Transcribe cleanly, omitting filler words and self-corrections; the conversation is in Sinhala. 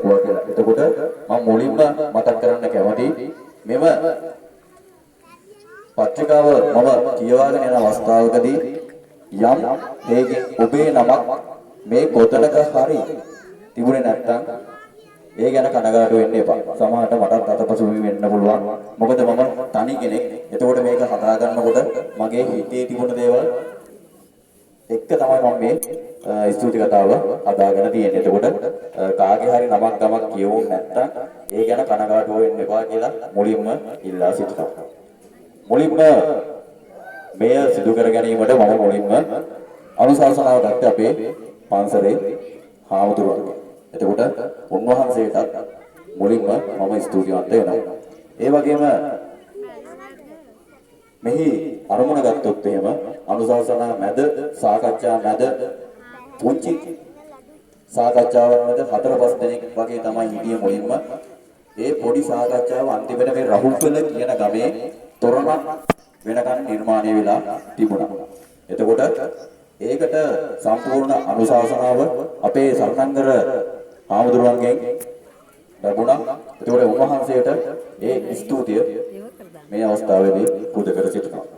දැක්වුවා කියලා. එතකොට මම මුලින්ම මතක් කරන්න කැමතියි මෙම පත්‍රිකාව මම කියවාගෙන යන අවස්ථාවකදී යම් හේකින් ඔබේ නමක් මේ පොතක හරි තිබුණේ නැත්නම් ඒ ගැන කනගාටු වෙන්න එපා. සමහරට මටත් අතපසු වෙන්න පුළුවන්. මොකද මම තනි කෙනෙක්. එතකොට මේක හදා ගන්නකොට මගේ හිතේ තිබුණ දේවල් එක්ක තමයි මම මේ ස්තුති කතාව හදාගෙන තියෙන්නේ. එතකොට කාගේ හරි නමක් ගමක් කියවුනේ නැත්නම් ඒ ගැන කනගාටු වෙන්න එපා කියලා මුලින්ම ඉල්ලා සිටිනවා. මුලින්ම මෙය සිදු කර ගැනීමට මම මුලින්ම අනුශාසනාව ගත්තේ අපේ පන්සලේ හාමුදුරුවන්ගෙන්. එතකොට උන්වහන්සේටත් මුලින්ම මම ස්තුතිවන්ත වෙනවා. ඒ වගේම මෙහි අරමුණ ගත්තොත් එහෙම අනුශාසනා මැද සාකච්ඡා මැද පුංචි සාකච්ඡාවක් මැද 4-5 දෙනෙක් වගේ තමයි හිටියේ මුලින්ම. ඒ පොඩි සාකච්ඡාව අන්තිමට මේ රහුල්පල කියන ගමේ තොරණක් වෙනකන් නිර්මාණය වෙලා තිබුණා. එතකොට ඒකට සම්පූර්ණ අනුශාසනාව අපේ සරණංගර හාමුදුරුවන්ගෙන් ලැබුණා. ඒතකොට උන්වහන්සේට ඒ ස්තුතිය මේ අවස්ථාවේදී පුද කර සිටිනවා.